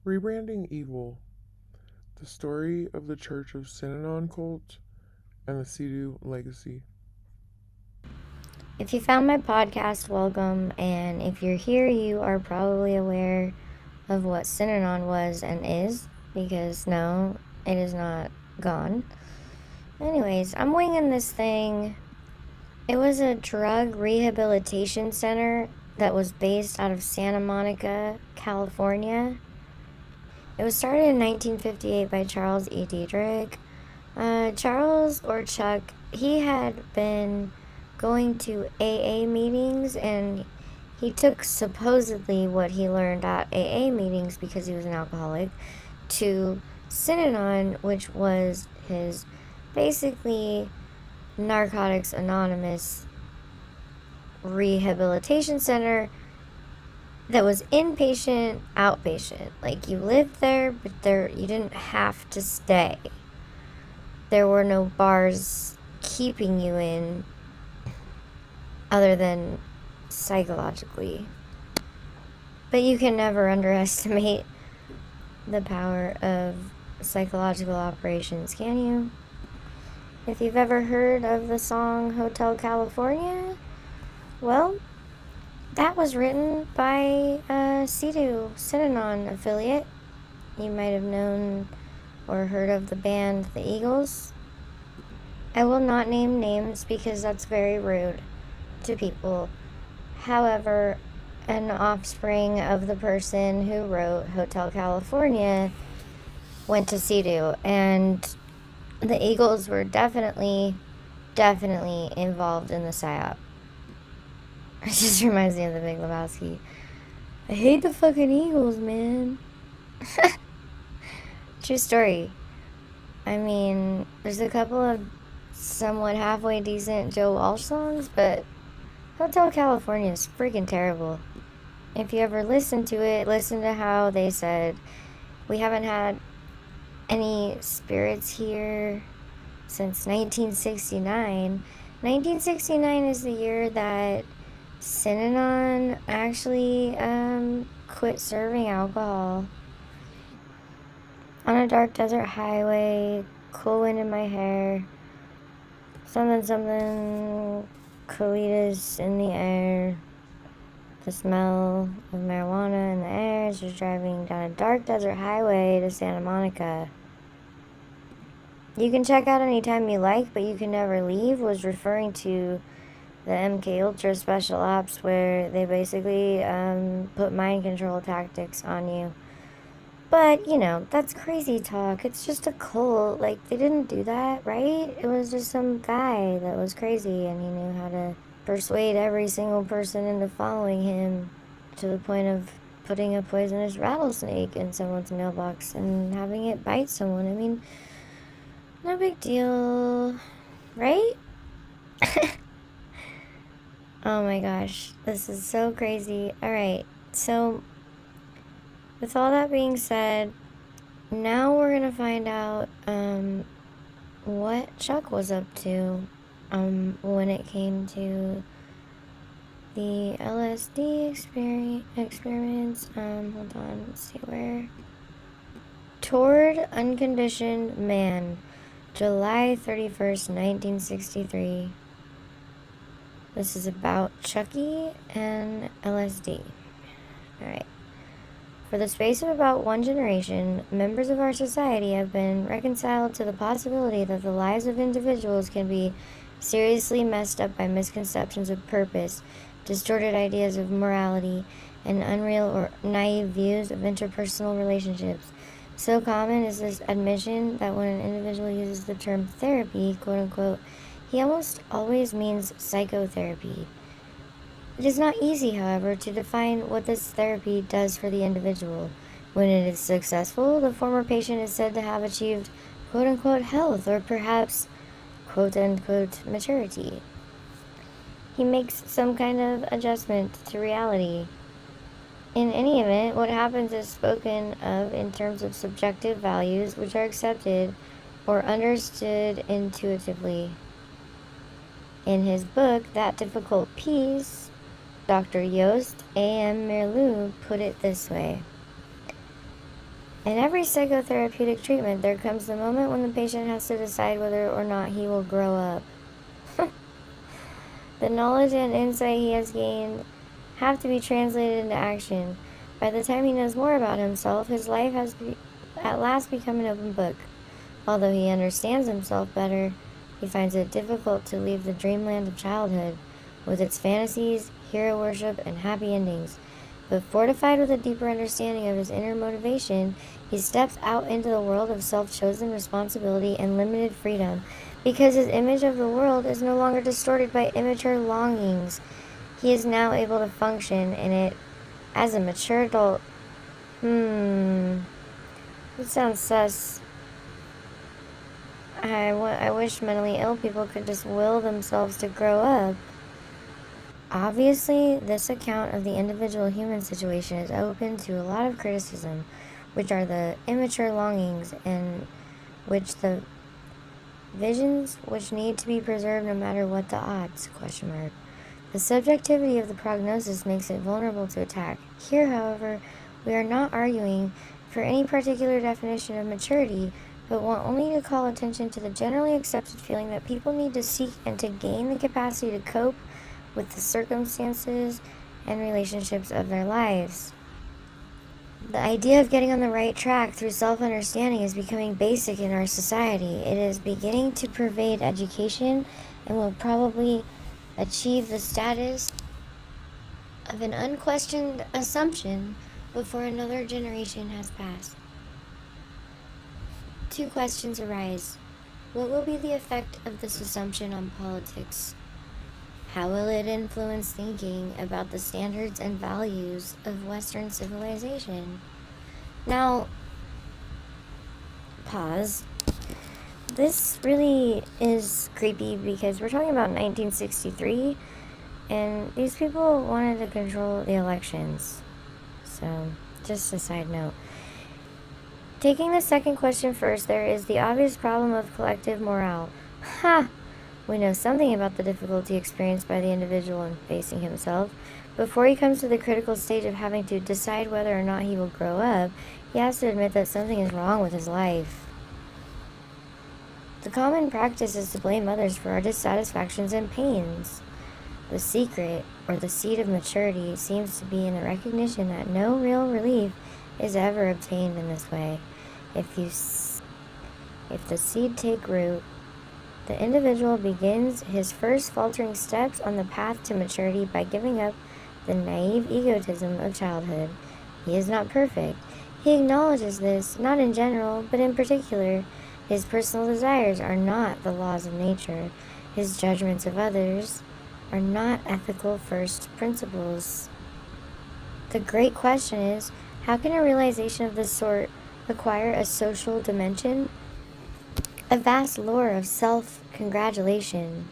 Rebranding Evol, the story of the Church of Synanon Cult and the CEDU legacy. If you found my podcast, welcome, and if you're here, you are probably aware of what Synanon was and is, because no, it is not gone. Anyways, I'm winging this thing. It was a drug rehabilitation center that was based out of Santa Monica, California. It was started in 1958 by Charles E. Diedrich. Charles, or Chuck, he had been going to AA meetings, and he took supposedly what he learned at AA meetings, because he was an alcoholic, to Synanon, which was his basically Narcotics Anonymous rehabilitation center that was inpatient, outpatient. Like, you lived there, but you didn't have to stay. There were no bars keeping you in other than psychologically. But you can never underestimate the power of psychological operations, can you? If you've ever heard of the song Hotel California, well, that was written by a CEDU, Synanon affiliate. You might have known or heard of the band The Eagles. I will not name names because that's very rude to people. However, an offspring of the person who wrote Hotel California went to CEDU, and the Eagles were definitely involved in the psyop. It just reminds me of the Big Lebowski. I hate the fucking Eagles, man. True story. I mean, there's a couple of somewhat halfway decent Joe Walsh songs, but Hotel California is freaking terrible. If you ever listen to it, listen to how they said, we haven't had any spirits here since 1969. 1969 is the year that Synanon actually quit serving alcohol. On a dark desert highway, cool wind in my hair, something, colitas in the air, the smell of marijuana in the air as you're driving down a dark desert highway to Santa Monica. You can check out anytime you like, but you can never leave was referring to the MK Ultra special ops, where they basically put mind control tactics on you. But, you know, that's crazy talk. It's just a cult. Like, they didn't do that, right? It was just some guy that was crazy, and he knew how to persuade every single person into following him, to the point of putting a poisonous rattlesnake in someone's mailbox and having it bite someone. I mean, no big deal, right? Oh my gosh, this is so crazy. Alright, so with all that being said, now we're gonna find out what Chuck was up to when it came to the LSD experiments. Hold on, let's see where. Toward Unconditioned Man, July 31st, 1963. This is about Chucky and LSD. Alright. For the space of about one generation, members of our society have been reconciled to the possibility that the lives of individuals can be seriously messed up by misconceptions of purpose, distorted ideas of morality, and unreal or naive views of interpersonal relationships. So common is this admission that when an individual uses the term therapy, quote unquote, he almost always means psychotherapy. It is not easy, however, to define what this therapy does for the individual. When it is successful, the former patient is said to have achieved quote unquote health, or perhaps quote unquote maturity. He makes some kind of adjustment to reality. In any event, what happens is spoken of in terms of subjective values which are accepted or understood intuitively. In his book, That Difficult Piece, Dr. Joost A.M. Merleau put it this way: In every psychotherapeutic treatment, there comes the moment when the patient has to decide whether or not he will grow up. The knowledge and insight he has gained have to be translated into action. By the time he knows more about himself, his life has at last become an open book. Although he understands himself better, he finds it difficult to leave the dreamland of childhood, with its fantasies, hero worship, and happy endings. But fortified with a deeper understanding of his inner motivation, he steps out into the world of self-chosen responsibility and limited freedom, because his image of the world is no longer distorted by immature longings. He is now able to function in it as a mature adult. That sounds sus. I wish mentally ill people could just will themselves to grow up. Obviously, this account of the individual human situation is open to a lot of criticism, which are the immature longings and which the visions which need to be preserved no matter what the odds, ? The subjectivity of the prognosis makes it vulnerable to attack. Here, however, we are not arguing for any particular definition of maturity, but want only to call attention to the generally accepted feeling that people need to seek and to gain the capacity to cope with the circumstances and relationships of their lives. The idea of getting on the right track through self-understanding is becoming basic in our society. It is beginning to pervade education and will probably achieve the status of an unquestioned assumption before another generation has passed. Two questions arise. What will be the effect of this assumption on politics? How will it influence thinking about the standards and values of Western civilization? Now, pause. This really is creepy because we're talking about 1963, and these people wanted to control the elections. So, just a side note. Taking the second question first, there is the obvious problem of collective morale. Ha! We know something about the difficulty experienced by the individual in facing himself. Before he comes to the critical stage of having to decide whether or not he will grow up, he has to admit that something is wrong with his life. The common practice is to blame others for our dissatisfactions and pains. The secret, or the seed of maturity, seems to be in the recognition that no real relief is ever obtained in this way. If the seed take root, the individual begins his first faltering steps on the path to maturity by giving up the naive egotism of childhood. He is not perfect. He acknowledges this, not in general, but in particular. His personal desires are not the laws of nature. His judgments of others are not ethical first principles. The great question is, how can a realization of this sort acquire a social dimension? A vast lore of self-congratulation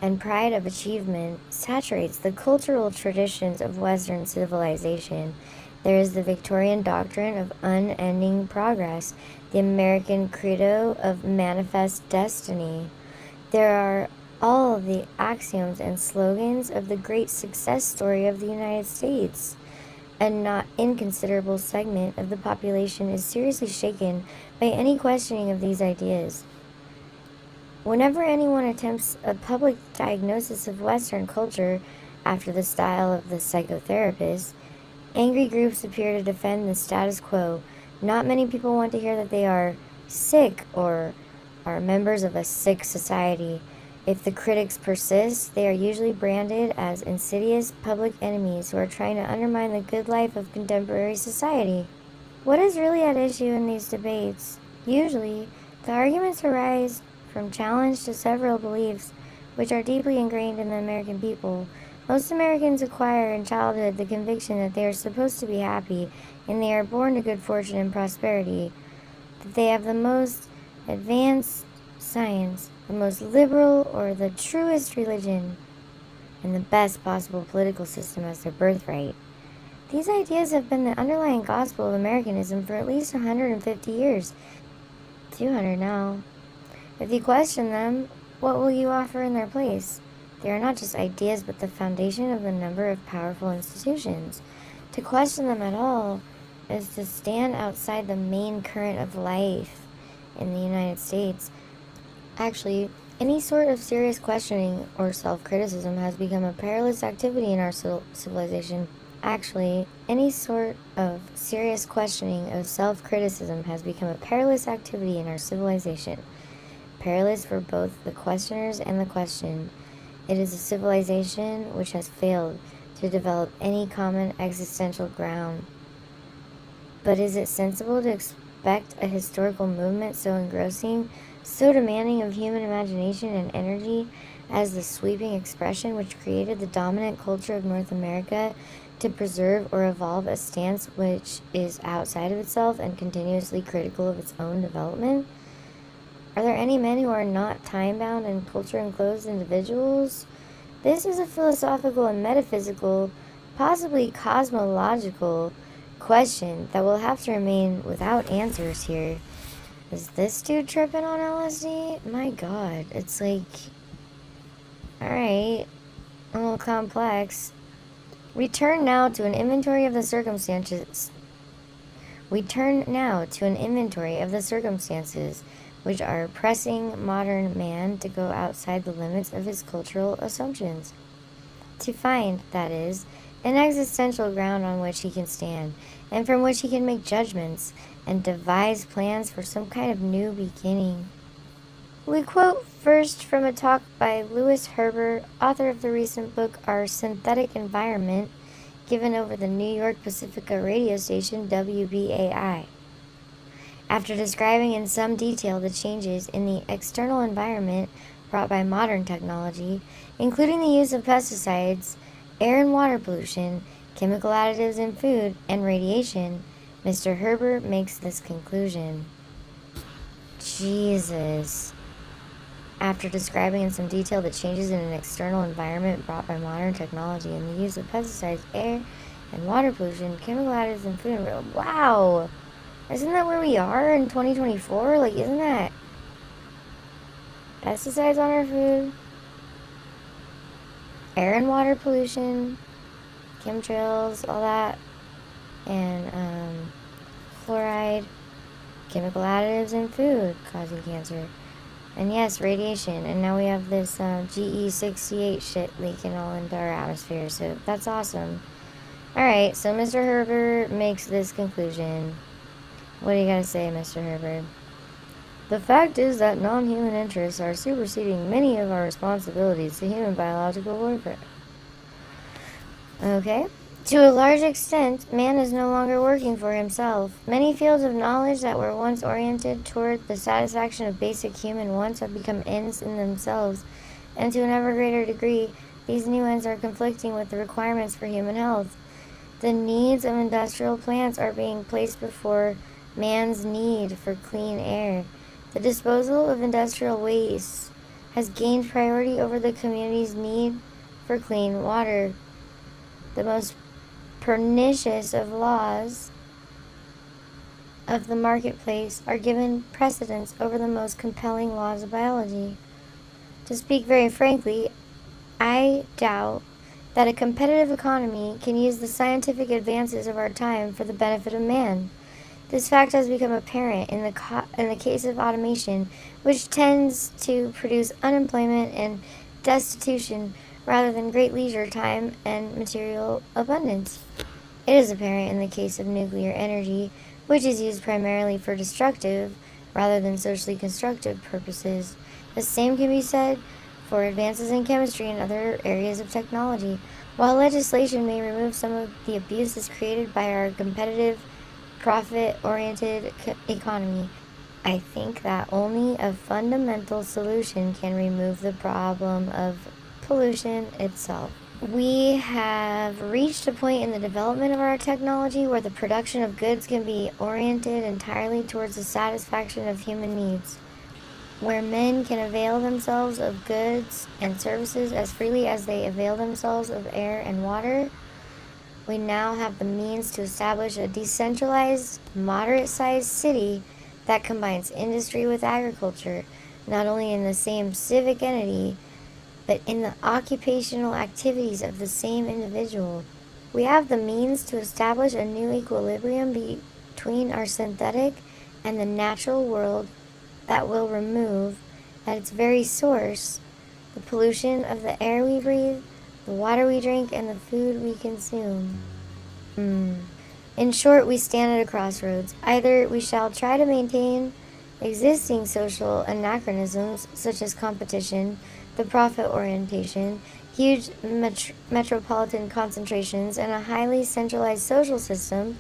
and pride of achievement saturates the cultural traditions of Western civilization. There is the Victorian doctrine of unending progress, the American credo of manifest destiny. There are all of the axioms and slogans of the great success story of the United States. A not inconsiderable segment of the population is seriously shaken by any questioning of these ideas. Whenever anyone attempts a public diagnosis of Western culture after the style of the psychotherapist, angry groups appear to defend the status quo. Not many people want to hear that they are sick or are members of a sick society. If the critics persist, they are usually branded as insidious public enemies who are trying to undermine the good life of contemporary society. What is really at issue in these debates? Usually, the arguments arise from challenge to several beliefs which are deeply ingrained in the American people. Most Americans acquire in childhood the conviction that they are supposed to be happy and they are born to good fortune and prosperity, that they have the most advanced science, the most liberal or the truest religion, and the best possible political system as their birthright. These ideas have been the underlying gospel of Americanism for at least 150 years, 200 now. If you question them, what will you offer in their place? They are not just ideas, but the foundation of a number of powerful institutions. To question them at all is to stand outside the main current of life in the United States. Actually, any sort of serious questioning or self-criticism has become a perilous activity in our civilization. Actually, any sort of serious questioning of self-criticism has become a perilous activity in our civilization. Perilous for both the questioners and the questioned. It is a civilization which has failed to develop any common existential ground. But is it sensible to expect a historical movement so engrossing, so demanding of human imagination and energy as the sweeping expression which created the dominant culture of North America, to preserve or evolve a stance which is outside of itself and continuously critical of its own development? Are there any men who are not time-bound and culture-enclosed individuals? This is a philosophical and metaphysical, possibly cosmological, question that will have to remain without answers here. Is this dude tripping on LSD? My god, it's like, alright, a little complex. We turn now to an inventory of the circumstances which are pressing modern man to go outside the limits of his cultural assumptions. To find, that is, an existential ground on which he can stand, and from which he can make judgments, and devise plans for some kind of new beginning. We quote first from a talk by Louis Herbert, author of the recent book Our Synthetic Environment, given over the New York Pacifica radio station WBAI. After describing in some detail the changes in the external environment brought by modern technology, including the use of pesticides, air and water pollution, chemical additives in food, and radiation, Mr. Herbert makes this conclusion. Jesus. After describing in some detail the changes in an external environment brought by modern technology and the use of pesticides, air and water pollution, chemical additives in food, and wow! Isn't that where we are in 2024? Like, isn't that pesticides on our food? Air and water pollution, chemtrails, all that, and fluoride, chemical additives in food causing cancer. And yes, radiation. And now we have this GE68 shit leaking all into our atmosphere. So that's awesome. Alright, so Mr. Herbert makes this conclusion. What do you gotta say, Mr. Herbert? The fact is that non-human interests are superseding many of our responsibilities to human biological warfare. Okay. To a large extent, man is no longer working for himself. Many fields of knowledge that were once oriented toward the satisfaction of basic human wants have become ends in themselves, and to an ever greater degree, these new ends are conflicting with the requirements for human health. The needs of industrial plants are being placed before man's need for clean air. The disposal of industrial waste has gained priority over the community's need for clean water. The most pernicious of laws of the marketplace are given precedence over the most compelling laws of biology. To speak very frankly, I doubt that a competitive economy can use the scientific advances of our time for the benefit of man. This fact has become apparent in the case of automation, which tends to produce unemployment and destitution rather than great leisure time and material abundance. It is apparent in the case of nuclear energy, which is used primarily for destructive rather than socially constructive purposes. The same can be said for advances in chemistry and other areas of technology. While legislation may remove some of the abuses created by our competitive, profit-oriented economy, I think that only a fundamental solution can remove the problem of pollution itself. We have reached a point in the development of our technology where the production of goods can be oriented entirely towards the satisfaction of human needs, where men can avail themselves of goods and services as freely as they avail themselves of air and water. We now have the means to establish a decentralized, moderate-sized city that combines industry with agriculture, not only in the same civic entity, but in the occupational activities of the same individual. We have the means to establish a new equilibrium between our synthetic and the natural world that will remove, at its very source, the pollution of the air we breathe, the water we drink, and the food we consume. In short, we stand at a crossroads. Either we shall try to maintain existing social anachronisms, such as competition, the profit orientation, huge metropolitan concentrations, and a highly centralized social system,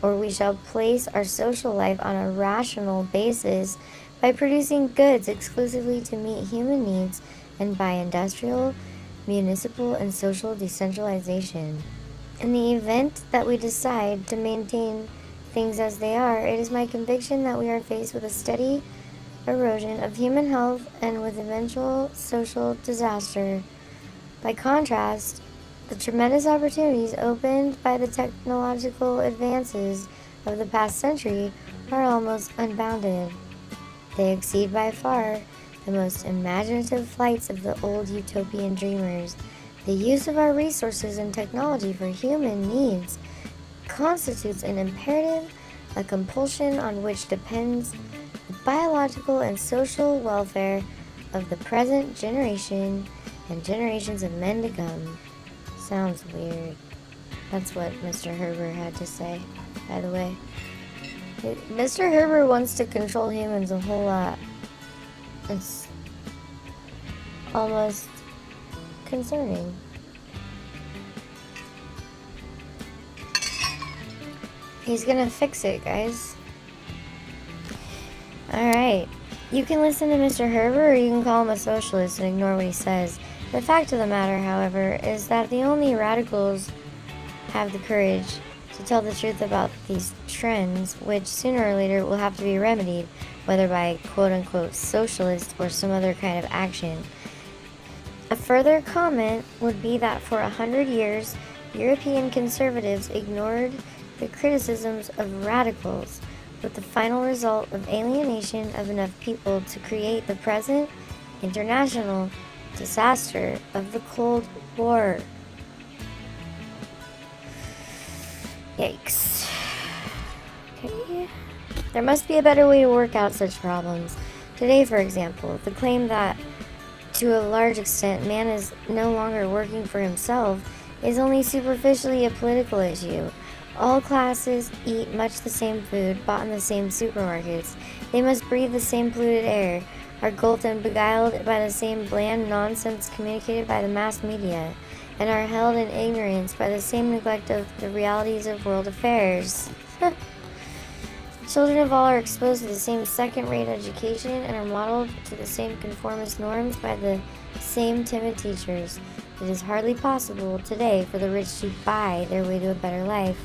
or we shall place our social life on a rational basis by producing goods exclusively to meet human needs and by industrial, municipal, and social decentralization. In the event that we decide to maintain things as they are, it is my conviction that we are faced with a steady erosion of human health and with eventual social disaster. By contrast, the tremendous opportunities opened by the technological advances of the past century are almost unbounded. They exceed by far the most imaginative flights of the old utopian dreamers. The use of our resources and technology for human needs constitutes an imperative, a compulsion on which depends the biological and social welfare of the present generation and generations of men to come. Sounds weird. That's what Mr. Herbert had to say, by the way. Mr. Herbert wants to control humans a whole lot. It's almost concerning. He's gonna fix it, guys. Alright. You can listen to Mr. Herbert or you can call him a socialist and ignore what he says. The fact of the matter, however, is that the only radicals have the courage to tell the truth about these trends, which sooner or later will have to be remedied, whether by quote-unquote socialist or some other kind of action. A further comment would be that for 100 years, European conservatives ignored the criticisms of radicals, with the final result of alienation of enough people to create the present international disaster of the Cold War. Yikes. Okay. There must be a better way to work out such problems. Today, for example, the claim that to a large extent man is no longer working for himself is only superficially a political issue. All classes eat much the same food, bought in the same supermarkets. They must breathe the same polluted air, are gulled and beguiled by the same bland nonsense communicated by the mass media, and are held in ignorance by the same neglect of the realities of world affairs. Children of all are exposed to the same second-rate education and are modeled to the same conformist norms by the same timid teachers. It is hardly possible today for the rich to buy their way to a better life.